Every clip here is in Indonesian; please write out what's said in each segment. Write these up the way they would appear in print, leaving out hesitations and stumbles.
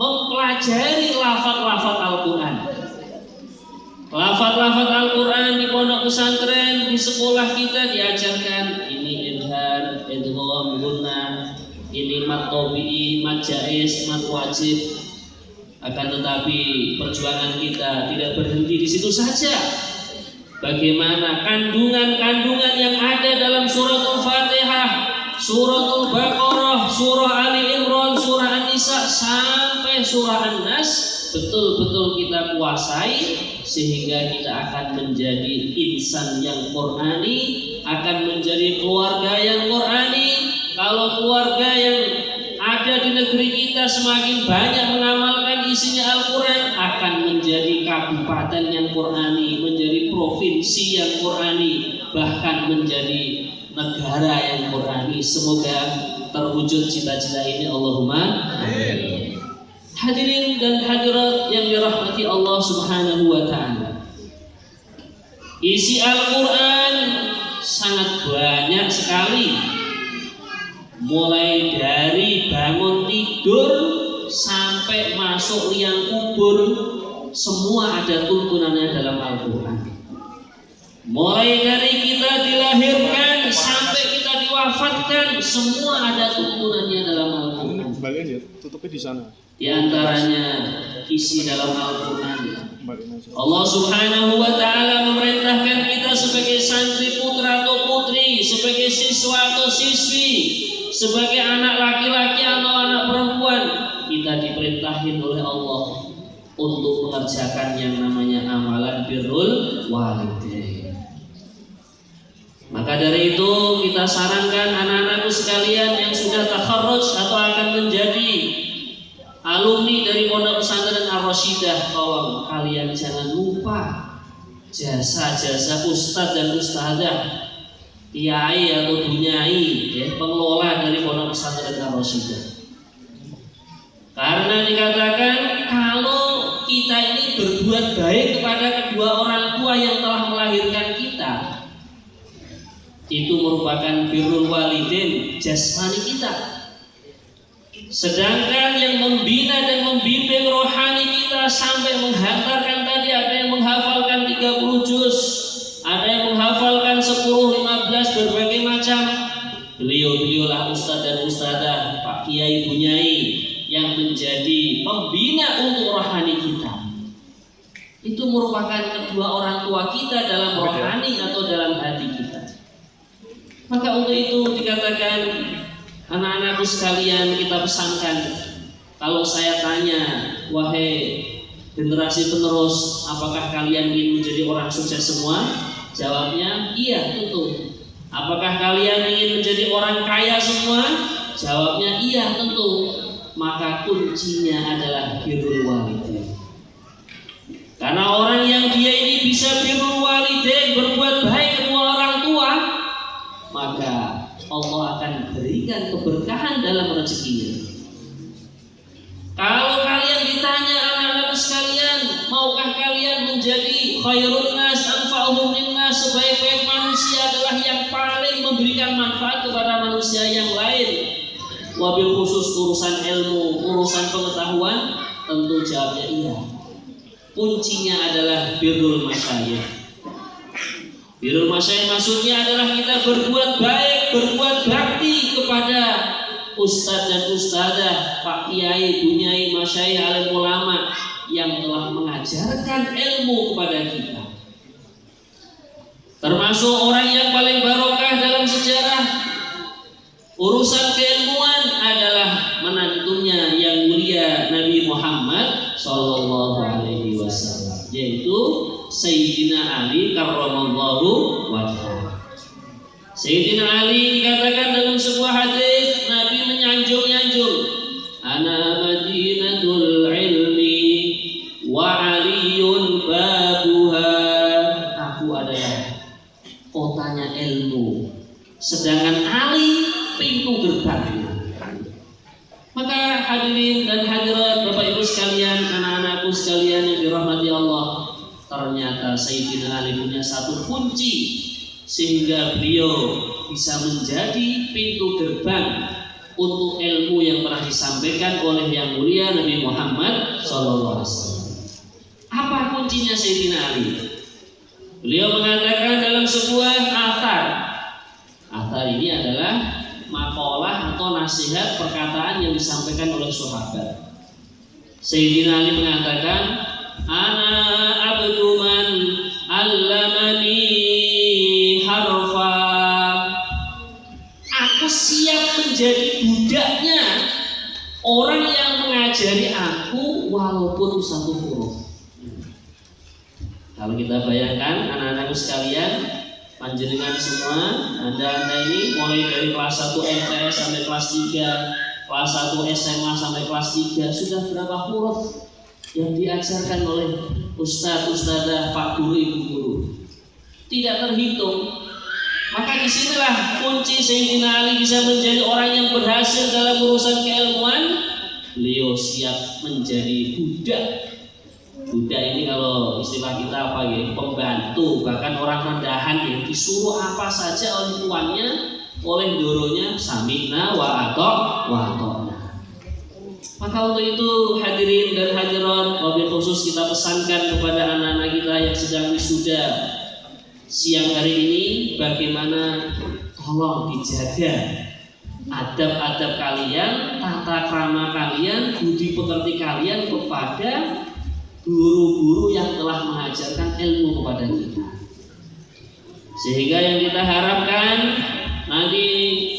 mempelajari lafaz-lafaz Al-Quran. Lafaz-lafaz Al-Quran di pondok pesantren, di sekolah kita diajarkan ini idhar, idgham, gunnah, ini mat tabi'i, mat jaiz, mat wajib. Akan tetapi perjuangan kita tidak berhenti di situ saja. Bagaimana kandungan-kandungan yang ada dalam suratul Fatihah, suratul Baqarah, surah Ali Imran, surah An-Nisa sampai surah An-Nas betul-betul kita kuasai, sehingga kita akan menjadi insan yang Qur'ani, akan menjadi keluarga yang Qur'ani. Kalau keluarga yang ada di negeri kita semakin banyak mengamalkan isinya Al-Quran, akan menjadi kabupaten yang Qur'ani, menjadi provinsi yang Qur'ani, bahkan menjadi negara yang Qur'ani. Semoga terwujud cita-cita ini, Allahumma amin. Hadirin dan hadirat yang dirahmati Allah Subhanahu wa ta'ala, isi Al-Quran sangat banyak sekali. Mulai dari bangun tidur sampai masuk liang kubur, semua ada tuntunannya dalam Al-Quran. Mulai dari kita dilahirkan sampai kita diwafatkan, semua ada tuntunannya dalam Al-Quran. Tutupnya di sana. Di antaranya isi dalam Al-Quran, Allah Subhanahu wa ta'ala memerintahkan kita sebagai santri putra atau putri, sebagai siswa atau siswi, sebagai anak laki-laki atau anak perempuan, kita diperintahin oleh Allah untuk mengerjakan yang namanya amalan birrul walidain. Maka dari itu kita sarankan anak-anakku sekalian yang sudah takharruj atau akan menjadi alumni dari Pondok Pesantren Ar-Rasyidah, tolong kalian jangan lupa jasa-jasa ustadz dan ustadzah, kiai atau bunyai, pengelola dari Pondok Pesantren Ar-Rasyidah. Karena dikatakan kalau kita ini berbuat baik kepada kedua orang tua yang telah melahirkan kita, itu merupakan birrul walidain, jasmani kita. Sedangkan yang membina dan membimbing rohani kita sampai menghantarkan tadi, ada yang menghafalkan 30 juz, ada yang menghafalkan 10, 15 berbagai macam. Beliau-beliaulah ustadz dan ustadzah, pak kiai bunyai yang menjadi pembina untuk rohani kita. Itu merupakan kedua orang tua kita dalam rohani atau dalam hati kita. Maka untuk itu dikatakan, anak-anakku sekalian, kita pesankan, kalau saya tanya, wahai generasi penerus, apakah kalian ingin menjadi orang sukses semua? Jawabnya iya, tentu. Apakah kalian ingin menjadi orang kaya semua? Jawabnya iya, tentu. Maka kuncinya adalah birrul walidain. Karena orang yang dia ini bisa birrul walidain, berbuat baik kedua orang tua, maka Allah akan berikan keberkahan dalam rezekinya. Kalau kalian ditanya anak-anak sekalian, maukah kalian menjadi khairun nas anfa'uhum linnas, sebaik-baik manusia adalah yang paling memberikan manfaat kepada manusia yang lain, wabil khusus urusan ilmu, urusan pengetahuan, tentu jawabnya iya. Kuncinya adalah birrul masyayikh. Birrul masyayikh maksudnya adalah kita berbuat baik, berbuat bakti kepada ustadz dan ustadzah, pak kiai, bunyai, masyayikh, alim ulama yang telah mengajarkan ilmu kepada kita. Termasuk orang yang paling barokah dalam sejarah urusan keilmuan adalah menantunya yang mulia Nabi Muhammad Sallallahu Alaihi Wasallam, yaitu Sayyidina Ali karramallahu wajhah. Sayyidina Ali dikatakan dalam sebuah hadis, Nabi menyanjung-nyanjung, ana madinatul ilmi wa aliyun babuha. Aku adalah kotanya ilmu, sedangkan Ali pintu gerbangnya. Maka hadirin dan hadirat, Bapak Ibu sekalian, anak-anakku sekalian yang dirahmati Allah, ternyata Sayyidina Ali punya satu kunci sehingga beliau bisa menjadi pintu gerbang untuk ilmu yang pernah disampaikan oleh yang mulia Nabi Muhammad SAW. Apa kuncinya Sayyidina Ali? Beliau mengatakan dalam sebuah athar ini adalah makalah atau nasihat perkataan yang disampaikan oleh sahabat. Sayyidina Ali mengatakan, ana abdu man allamani harfa. Aku siap menjadi budaknya orang yang mengajari aku walaupun satu huruf. Kalau kita bayangkan anak-anakku sekalian, panjenengan semua, anda ini mulai dari kelas 1 MTS sampai kelas 3, kelas 1 SMA sampai kelas 3, sudah berapa huruf yang diajarkan oleh ustadz-ustadzah, pak guru, ibu guru? Tidak terhitung. Maka disinilah kunci Sayyidina Ali bisa menjadi orang yang berhasil dalam urusan keilmuan. Beliau siap menjadi budak. Budak ini kalau istilah kita apa ya? Pembantu, bahkan orang rendahan ya, disuruh apa saja oleh tuannya, oleh doronya, sami'na wa ata'na. Maka untuk itu hadirin dan hadirat, wabil khusus kita pesankan kepada anak-anak kita yang sedang wisuda siang hari ini, bagaimana tolong dijaga adab-adab kalian, tata krama kalian, budi pekerti kalian kepada guru-guru yang telah mengajarkan ilmu kepada kita. Sehingga yang kita harapkan nanti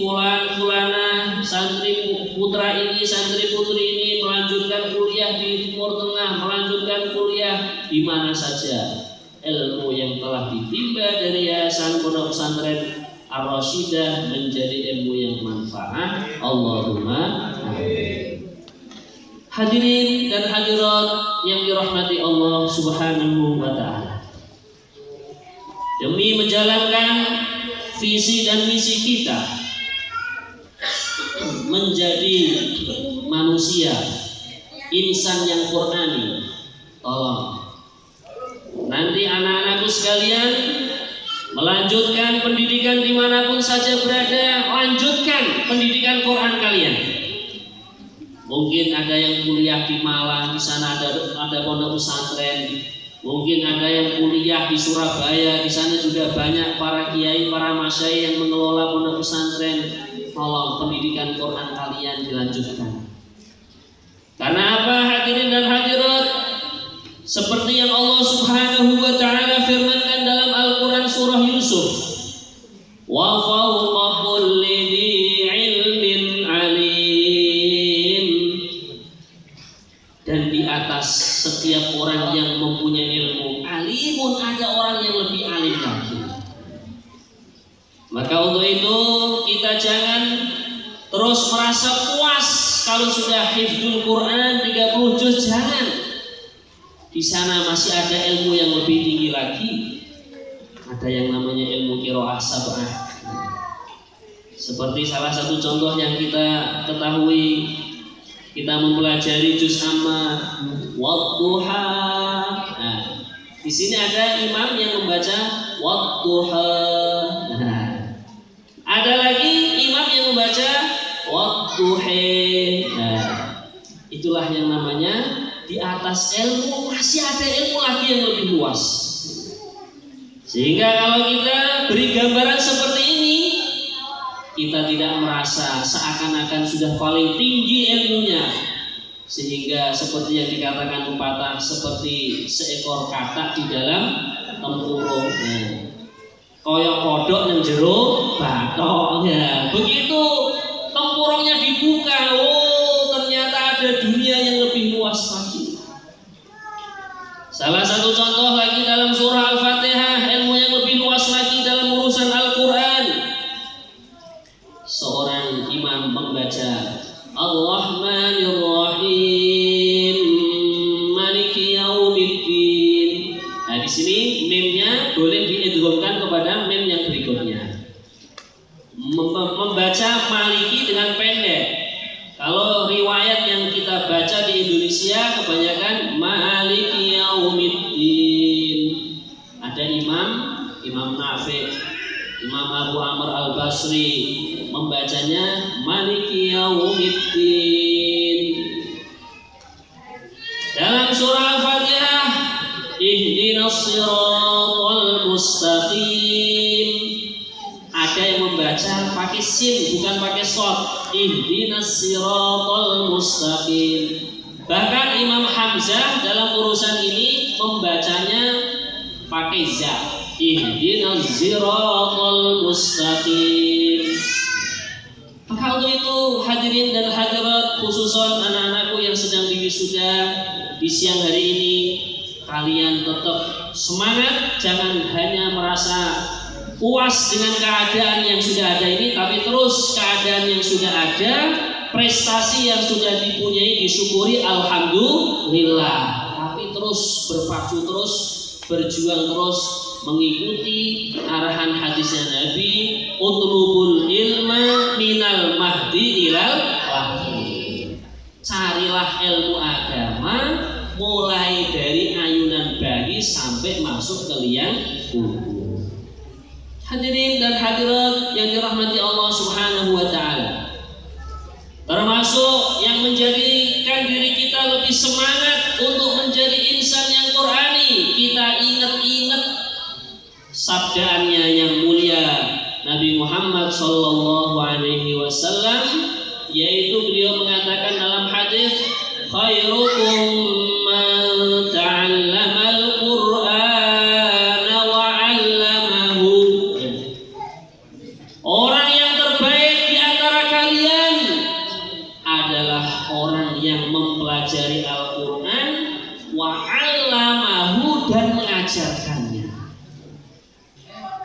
fulana santri putra ini, santri putri ini melanjutkan kuliah di Timur Tengah, melanjutkan kuliah di mana saja, ilmu yang telah ditimba dari Yayasan Pondok Pesantren Ar-Rasyidah menjadi ilmu yang manfaat. Allahumma amin. Hadirin dan hadirat yang dirahmati Allah Subhanahu wa ta'ala, demi menjalankan visi dan misi kita menjadi manusia insan yang Qur'ani, tolong nanti anak-anakku sekalian melanjutkan pendidikan dimanapun saja berada, lanjutkan pendidikan Quran kalian. Mungkin ada yang kuliah di Malang, di sana ada pondok pesantren. Mungkin ada yang kuliah di Surabaya, di sana juga banyak para kiai, para masyayikh yang mengelola pondok pesantren. Tolong pendidikan Quran kalian dilanjutkan. Karena apa hadirin dan hadirat? Seperti yang Allah Subhanahu wa ta'ala firmankan dalam Al-Quran surah Yusuf, wa fawqa kulli dhi ilmin alim, dan di atas setiap orang yang mempunyai ilmu, alimun, ada orang yang lebih alim lagi. Maka untuk itu kita jangan terus merasa puas kalau sudah hifdzul Quran 30 juz, jangan. Di sana masih ada ilmu yang lebih tinggi lagi. Ada yang namanya ilmu qiraah sab'ah. Seperti salah satu contoh yang kita ketahui, kita mempelajari juz amma wadduha. Nah, di sini ada imam yang membaca wadduha. Nah, ada lagi imam yang membaca wadduhe. Nah, itulah yang namanya di atas ilmu masih ada ilmu lagi yang lebih luas. Sehingga kalau kita beri gambaran seperti ini, kita tidak merasa seakan-akan sudah paling tinggi ilmunya. Sehingga seperti yang dikatakan pepatah, seperti seekor katak di dalam tempurung. Koyok kodok yang jero batoknya. Begitu tempurungnya dibuka, ternyata ada dunia yang lebih luas lagi. Salah satu contoh lagi dalam surah Al-Fatihah, ilmu yang lebih luas lagi dalam urusan Al-Quran. Seorang imam membaca Ar-Rahmanir Rahim Maliki Yaumiddin. Nah, di sini meme-nya boleh diidghamkan kepada meme yang berikutnya. Membaca Maliki dengan pendek. Kalau riwayat yang kita baca di Indonesia kebanyakan Maliki Yaumiddin. Ada Imam Nafi', Imam Abu Amr Al-Basri membacanya Maliki Yaumiddin. Dalam surah Al-Fatihah, Ihdinas Shiratal Mustaqim, ada yang membaca pakai sin bukan pakai shad. Ihdinas Shiratal Mustaqim. Bahkan Imam Hamzah dalam urusan ini membacanya pakai za. Ihdinas Shiratal Mustaqim. Maka untuk itu hadirin dan hadirat, khususon anak-anakku yang sedang diwisuda di siang hari ini, kalian tetap semangat, jangan hanya merasa puas dengan keadaan yang sudah ada ini, tapi terus keadaan yang sudah ada, prestasi yang sudah dipunyai disyukuri, alhamdulillah. Tapi terus berpacu, terus berjuang, terus mengikuti arahan hadisnya Nabi, utlubul ilma minal mahdi ilal lahdi. Carilah ilmu agama mulai dari ayunan bayi sampai masuk ke liang kubur. Hadirin dan hadirat yang dirahmati Allah Subhanahu wa taala, termasuk yang menjadikan diri kita lebih semangat untuk menjadi insan yang Qur'ani, kita ingat-ingat sabdaannya yang mulia Nabi Muhammad sallallahu alaihi wasallam, yaitu beliau mengatakan dalam hadis, khairukum man ta'allamal Qur'ana wa 'allamahu. Orang yang terbaik di antara kalian adalah orang yang mempelajari Al-Qur'an wa 'allamahu, dan mengajarkannya.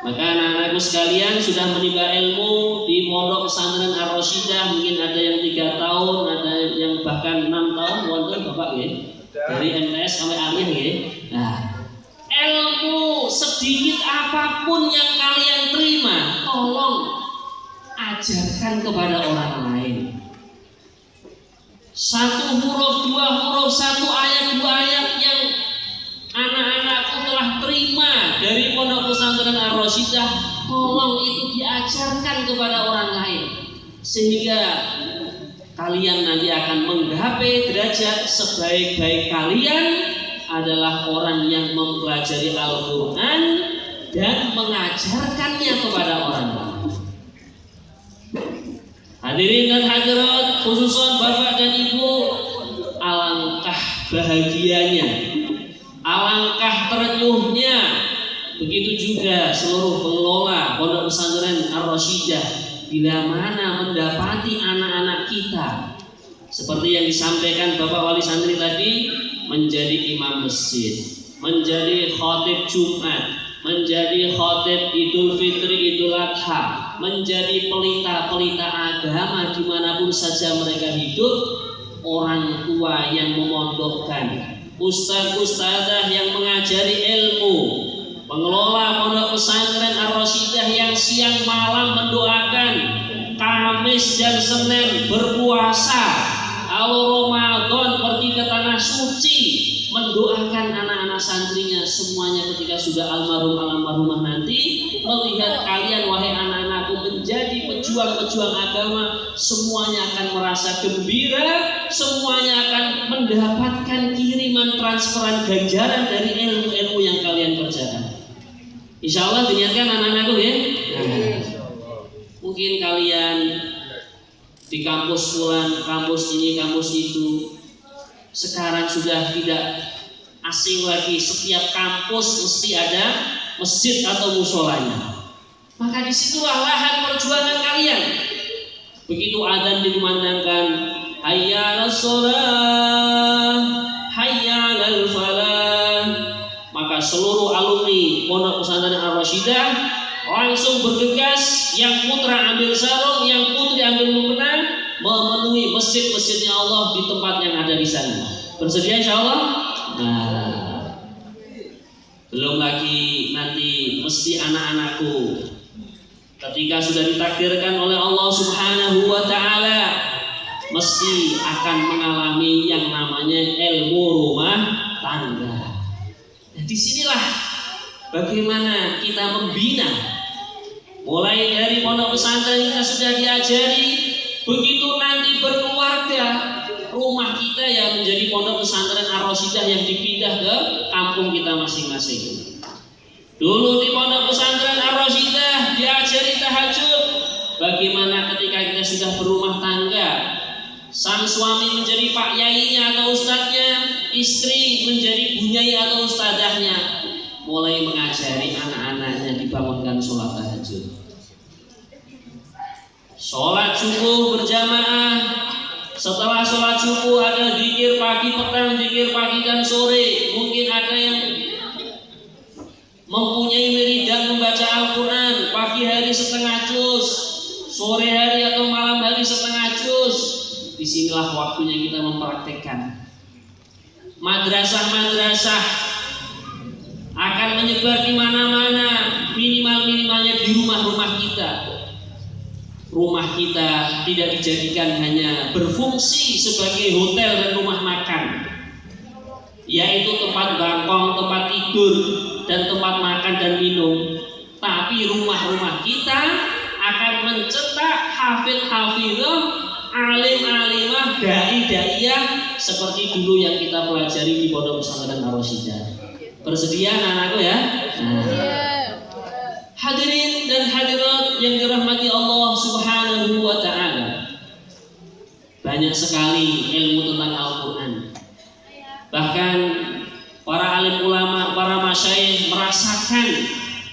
Maka anak-anakku sekalian sudah menimba ilmu di pondok pesantren Ar-Rasyidah, mungkin ada yang 3 tahun, ada yang bahkan 6 tahun, wonten Bapak ya. Dari MTS sampai akhir ya. Nah, ilmu sedikit apapun yang kalian terima, tolong ajarkan kepada orang lain. 1 huruf, 2 huruf, 1 ayat, 2 ayat yang anak-anakku telah terima dari pondok pesantren Ar-Rasyidah, tolong itu diajarkan kepada orang lain, sehingga kalian nanti akan menggapai derajat sebaik-baik kalian adalah orang yang mempelajari Al-Quran dan mengajarkannya kepada orang lain. Hadirin dan hadirat, khususan Bapak dan Ibu, alangkah bahagianya, alangkah terenyuhnya, begitu juga seluruh pengelola pondok pesantren Ar-Rasyidah bila mana mendapati anak-anak kita seperti yang disampaikan Bapak Wali Santri tadi, menjadi imam masjid, menjadi khatib Jumat, menjadi khatib Idul Fitri, Idul Adha, menjadi pelita-pelita agama dimanapun saja mereka hidup, orang tua yang memondokkan, ustaz-ustazah yang mengajari ilmu, pengelola pondok pesantren Ar-Rasyidah yang siang malam mendoakan, Kamis dan Senin berpuasa, kalau Ramadan pergi ke tanah suci, mendoakan anak-anak santrinya semuanya ketika sudah almarhumah nanti, melihat kalian wahai anak-anakku menjadi pejuang-pejuang agama, semuanya akan merasa gembira, semuanya akan mendapatkan kiriman transferan ganjaran dari ilmu-ilmu yang kalian kerjakan. Insya Allah diniatkan anak-anakku ya. Mungkin kalian di kampus fulan, kampus ini, kampus itu, sekarang sudah tidak asing lagi, setiap kampus mesti ada masjid atau musolanya. Maka disitulah lahan perjuangan kalian. Begitu adzan dikumandangkan, hayya 'alas shalah, hayya 'alal falah, maka seluruh alumni pondok pesantren Ar-Rasyidah langsung bergegas, yang putra ambil sarung, yang putri ambil mukena, memenuhi masjid-masjidnya Allah di tempat yang ada di sana. Bersedia insya Allah? Nah, belum lagi nanti mesti anak-anakku ketika sudah ditakdirkan oleh Allah Subhanahu wa ta'ala mesti akan mengalami yang namanya ilmu rumah tangga. Nah, disinilah bagaimana kita membina Mulai dari pondok pesantren kita sudah diajari, begitu nanti berkeluarga, rumah kita yang menjadi pondok pesantren Ar-Rasyidah yang dipindah ke kampung kita masing-masing. Dulu di pondok pesantren Ar-Rasyidah diajari tahajud. Bagaimana ketika kita sudah berumah tangga, sang suami menjadi pak yainya atau ustadznya, istri menjadi bunyai atau ustadzahnya, mulai mengajari anak-anaknya dibangunkan sholat tahajud. Sholat subuh berjamaah. Setelah sholat subuh ada zikir pagi, petang, zikir pagi dan sore. Mungkin ada yang mempunyai wiridan membaca Al-Quran, pagi hari setengah juz, sore hari atau malam hari setengah juz. Disinilah waktunya kita mempraktekkan. Madrasah-madrasah akan menyebar di mana-mana, minimalnya di rumah-rumah kita. Rumah kita tidak dijadikan hanya berfungsi sebagai hotel dan rumah makan, yaitu tempat bangkong, tempat tidur, dan tempat makan dan minum. Tapi rumah-rumah kita akan mencetak hafid-hafidah, alim-alimah, dai-daiyah seperti dulu yang kita pelajari di pondok pesantren Ar-Rasyidah. Bersedia anak-anakku ya? Hadirin dan hadirat yang dirahmati Allah Subhanahu wa ta'ala, banyak sekali ilmu tentang Al-Quran. Bahkan para alim ulama, para masyayikh merasakan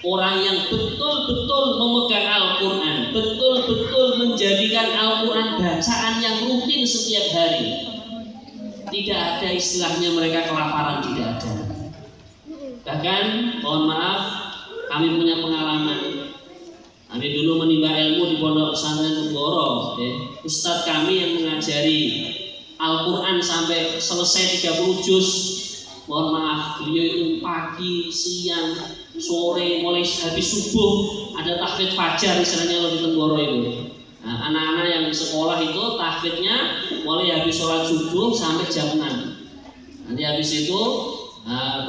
orang yang betul-betul memegang Al-Quran, betul-betul menjadikan Al-Quran bacaan yang rutin setiap hari. Tidak ada istilahnya mereka kelaparan, tidak ada. Bahkan, mohon maaf, kami punya pengalaman. Kami dulu menimba ilmu di pondok pesantren Tenggoro. Ustadz kami yang mengajari Al-Quran sampai selesai 30 juz. Mohon maaf, beliau itu pagi, siang, sore, mulai habis subuh ada tahfidz fajar istilahnya kalau di Tenggoro itu. Nah, anak-anak yang sekolah itu tahfidznya mulai habis sholat subuh sampai jam 6. Nanti habis itu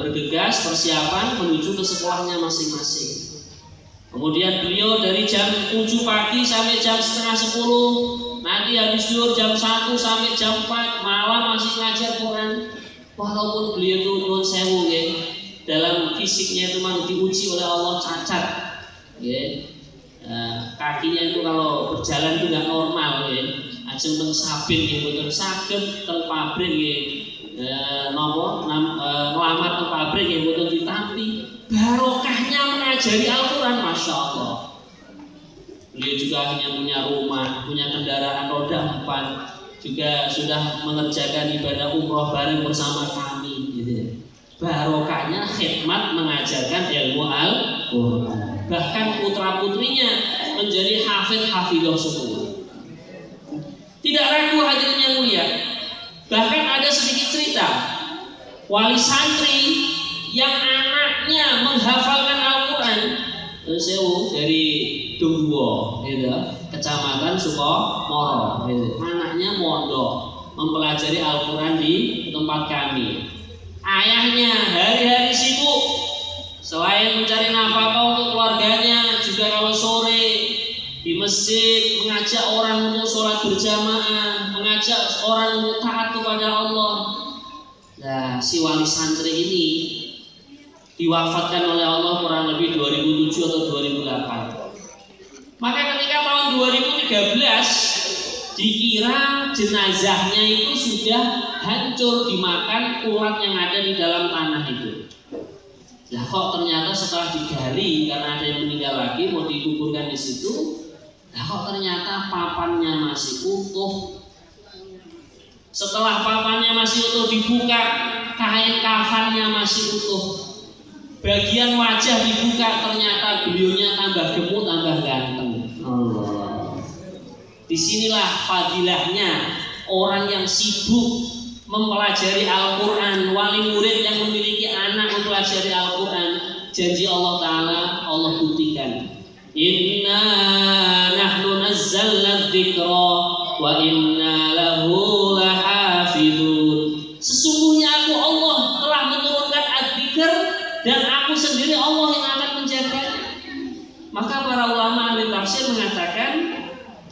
bergegas persiapan menuju ke sekolahnya masing-masing. Kemudian beliau dari jam 7 pagi sampai jam setengah 10. Nanti habis zuhur jam 1 sampai jam 4 malam masih ngajar Quran. Walaupun beliau itu nuwun sewu ya, dalam fisiknya itu memang diuji oleh Allah cacat ya. Kakinya itu kalau berjalan itu nggak normal ya. Ajeng teng sabin ya, betul saged teng pabrik ya. Ngelamar ke pabrik yang betul ditampi. Barokahnya mengajari Al-Quran, Masya Allah. Beliau juga hanya punya rumah, punya kendaraan roda 4, juga sudah mengerjakan ibadah umroh bareng bersama kami gitu. Barokahnya khidmat mengajarkan ilmu Al-Quran. Bahkan putra putrinya menjadi hafidh-hafidhah semua. Tidak ragu hadirin yang mulia. Bahkan ada sedikit cerita wali santri yang anaknya menghafalkan Al-Quran dari Dumbo, gitu, kecamatan Sukomoro, gitu. Anaknya mondok mempelajari Al-Quran di tempat kami. Ayahnya hari-hari sibuk, selain mencari nafkah untuk keluarganya, juga kalau sore di masjid mengajak orang untuk sholat berjamaah, mengajak orang untuk taat kepada Allah. Nah, si wali santri ini diwafatkan oleh Allah kurang lebih 2007 atau 2008. Maka ketika tahun 2013 dikira jenazahnya itu sudah hancur dimakan ulat yang ada di dalam tanah itu. Nah, kok ternyata setelah digali karena ada yang meninggal lagi mau dikuburkan di situ. Nah, kok ternyata papannya masih utuh. Setelah papannya masih utuh dibuka, kain kafannya masih utuh. Bagian wajah dibuka, ternyata beliaunya tambah gemuk, tambah ganteng. Allah. Disinilah fadilahnya orang yang sibuk mempelajari Al-Quran, wali murid yang memiliki anak mempelajari Al-Quran. Janji Allah Ta'ala, Allah buktikan. Inna nahnu nazzalna dzikra wa inna lahu lahafidun. Sesungguhnya aku Allah telah menurunkan adzikr dan aku sendiri Allah yang akan menjaganya. Maka para ulama ahli tafsir mengatakan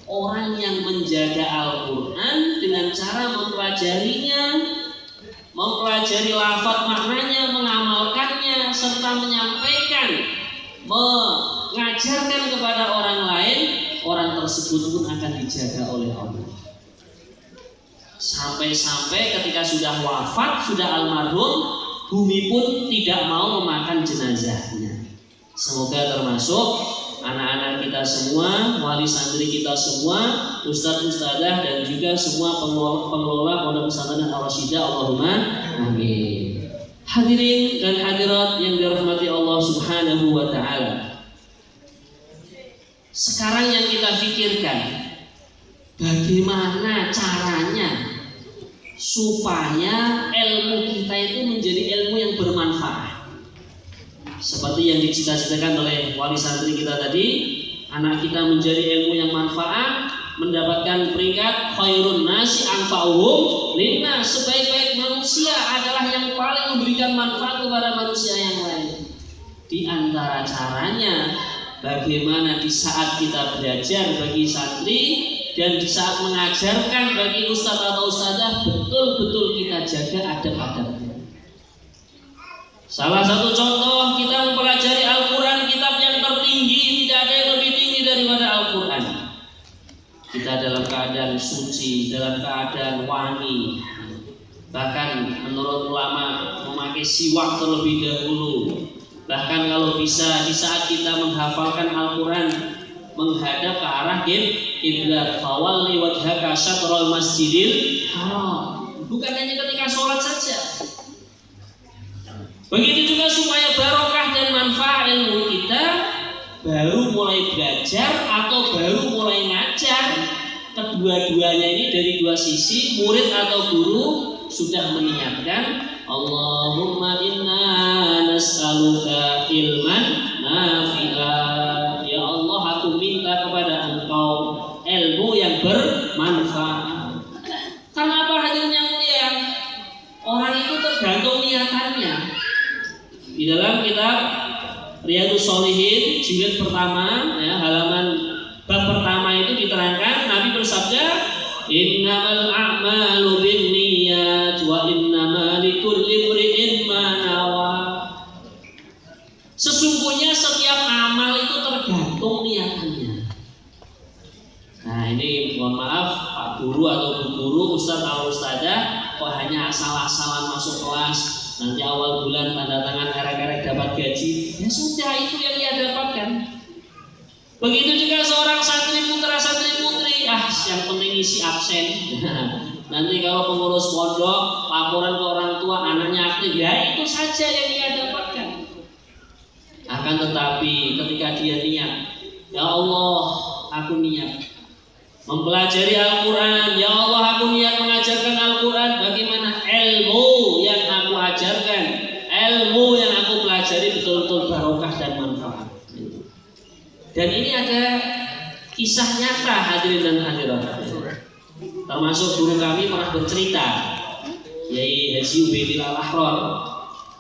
orang yang menjaga Al-Quran dengan cara mempelajarinya, mempelajari lafaz maknanya, mengamalkannya, serta menyampaikan, mengajarkan kepada orang lain, orang tersebut pun akan dijaga oleh Allah. Sampai-sampai ketika sudah wafat, sudah almarhum, bumi pun tidak mau memakan jenazahnya. Semoga termasuk anak-anak kita semua, wali santri kita semua, ustadz-ustadzah dan juga semua pengelola Pondok Pesantren Ar-Rasyidah. Allahumma amin. Hadirin dan hadirat yang dirahmati Allah Subhanahu wa taala. Sekarang yang kita pikirkan, bagaimana caranya supaya ilmu kita itu menjadi ilmu yang bermanfaat. Seperti yang dicita-citakan oleh wali santri kita tadi, anak kita menjadi ilmu yang manfaat, mendapatkan peringkat khairun nasi anfa'uhum linnas, sebaik-baik manusia adalah yang paling memberikan manfaat kepada manusia yang lain. Di antara caranya, bagaimana di saat kita belajar bagi santri dan di saat mengajarkan bagi ustadz atau ustadzah, betul-betul kita jaga adab-adabnya. Salah satu contoh, kita mempelajari Al-Quran, kitab yang tertinggi, tidak ada yang lebih tinggi daripada Al-Quran. Kita dalam keadaan suci, dalam keadaan wangi, bahkan menurut ulama memakai siwak terlebih dahulu. Bahkan kalau bisa di saat kita menghafalkan Al-Quran, menghadap ke arah kiblat, fawalli wajhaka syatrul masjidil haram. Bukan hanya ketika sholat saja. Begitu juga supaya barokah dan manfaat ilmu kita, baru mulai belajar atau baru mulai ngajar, kedua-duanya ini dari dua sisi, murid atau guru sudah meniatkan, Allahumma inna nas'aluka ilman nafi'ah. Ya Allah, aku minta kepada Engkau ilmu yang bermanfaat. Karena apa hadirin yang mulia? Orang itu tergantung niatannya. Di dalam kitab Riyadhus Shalihin jilid pertama, ya, halaman bab pertama itu diterangkan, Nabi bersabda, innamal a'malu binniyat wa innamal likulli imri'in ma nawa. Sesungguhnya setiap amal itu tergantung niatannya. Nah, ini mohon maaf Pak Guru atau Bu Guru, Ustadz atau Ustadzah, kok hanya asal-asalan masuk kelas, nanti awal bulan tanda tangan erek-erek dapat gaji, ya sudah, itu yang ia dapatkan. Begitu juga seorang santri putra santri putri, yang penting isi absen. Nanti kalau pengurus pondok laporan ke orang tua anaknya aktif, ya itu saja yang ia dapatkan. Akan tetapi ketika dia niat, ya Allah, aku niat mempelajari Al-Quran, ya Allah, aku niat mengajarkan Al-Quran. Bagaimana ilmu yang aku ajarkan, ilmu yang aku pelajari betul-betul barokah dan manfaat. Dan ini ada kisah nyata hadirin dan hadirat. Termasuk guru kami pernah bercerita, Yai Haji Ubaidil Al-Ahrar.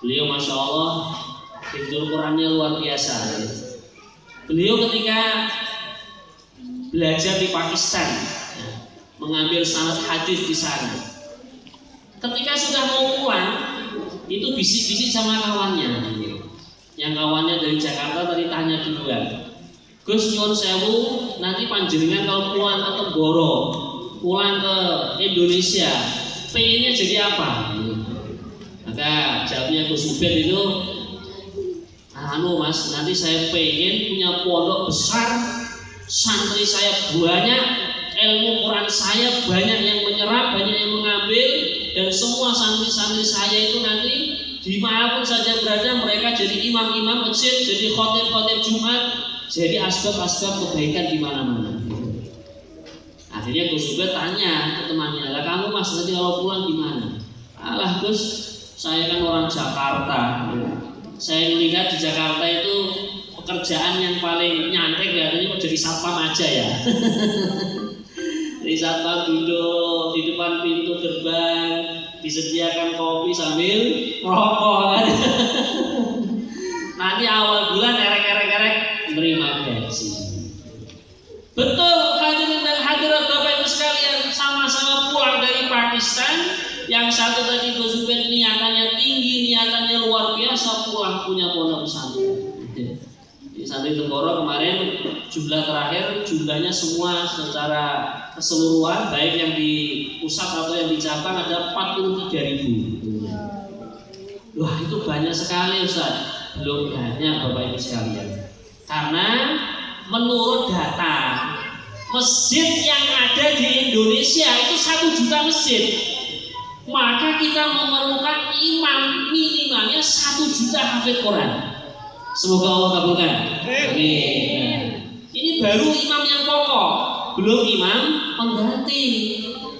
Beliau Masya Allah hifdzul Qurannya luar biasa. Beliau ketika belajar di Pakistan, mengambil sanad hadis di sana. Ketika sudah mau pulang, itu bisik-bisik sama kawannya. Yang kawannya dari Jakarta tadi tanya duluan, Gus nyuwun sewu, nanti panjenengan kalau pulang ke Temboro, pulang ke Indonesia, pengennya jadi apa? Maka jawabnya Gus Ubed itu, Mas, nanti saya pengen punya pondok besar, santri saya banyak, ilmu Quran saya banyak yang menyerap, banyak yang mengambil, dan semua santri-santri saya itu nanti dimanapun saja berada, mereka jadi imam-imam masjid, jadi khotib-khotib Jumat, jadi asbab-asbab kebaikan di mana-mana. Akhirnya Gus Ubed tanya ke temannya, lah kamu Mas nanti kalau pulang gimana? Alah Gus, saya kan orang Jakarta. Saya melihat di Jakarta itu pekerjaan yang paling nyantai kelihatannya kok jadi satpam aja ya. Jadi satpam duduk di depan pintu gerbang, disediakan kopi sambil merokok. Nanti awal bulan erek-erek nerima gaji. satu tadi Gus Zubair niatannya tinggi, niatannya luar biasa, pulang punya pondok pesantren. Di santri Temboro kemarin jumlah terakhir jumlahnya semua secara keseluruhan baik yang di pusat atau yang di cabang ada 43.000. Wah itu banyak sekali Ustaz. Belum banyak Bapak Ibu sekalian. Karena menurut data masjid yang ada di Indonesia itu 1 juta masjid. Maka kita memerlukan imam minimalnya 1 juta hafid Quran. Semoga Allah kabulkan. Ini baru imam yang pokok, belum imam pengganti.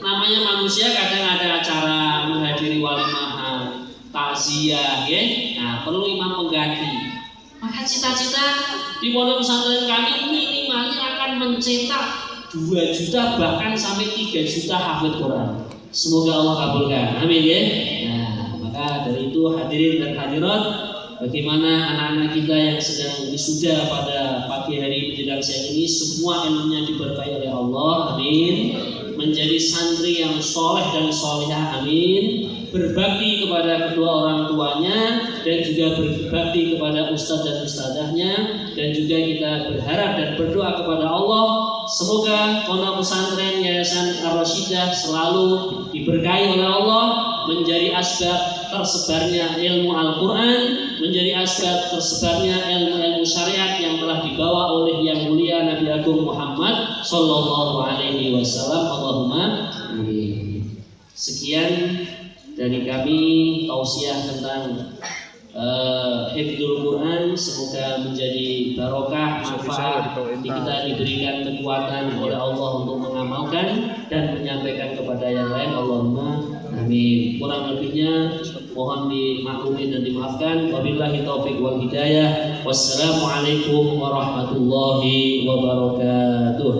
Namanya manusia kadang ada acara menghadiri walimahan, takziah, ya. Nah perlu imam pengganti. Maka cita-cita di pondok pesantren kami minimalnya akan mencetak 2 juta bahkan sampai 3 juta hafid Quran. Semoga Allah kabulkan. Amin ya. Nah, maka dari itu hadirin dan hadirat, bagaimana anak-anak kita yang sedang wisuda pada pagi hari menjelang siang ini semua ilmunya diberkahi oleh Allah. Amin. Menjadi santri yang soleh dan solehah. Amin. Berbakti kepada kedua orang tuanya dan juga berbakti kepada ustadz dan ustadzahnya, dan juga kita berharap dan berdoa kepada Allah semoga pondok pesantren Yayasan Ar-Rasyidah selalu diberkahi oleh Allah, menjadi asbab tersebarnya ilmu Al-Quran, menjadi asbab tersebarnya ilmu-ilmu syariat yang telah dibawa oleh yang mulia Nabi Agung Muhammad Sallallahu Alaihi Wasallam. Allahumma amin. Sekian dari kami tausiah tentang hifdzul Quran, semoga menjadi barokah, manfaat, kita diberikan kekuatan oleh Allah untuk mengamalkan dan menyampaikan kepada yang lain. Allahumma amin. Kurang lebihnya mohon dimaklumi dan dimaafkan. Wabillahi taufik wal hidayah. Wassalamualaikum warahmatullahi wabarakatuh.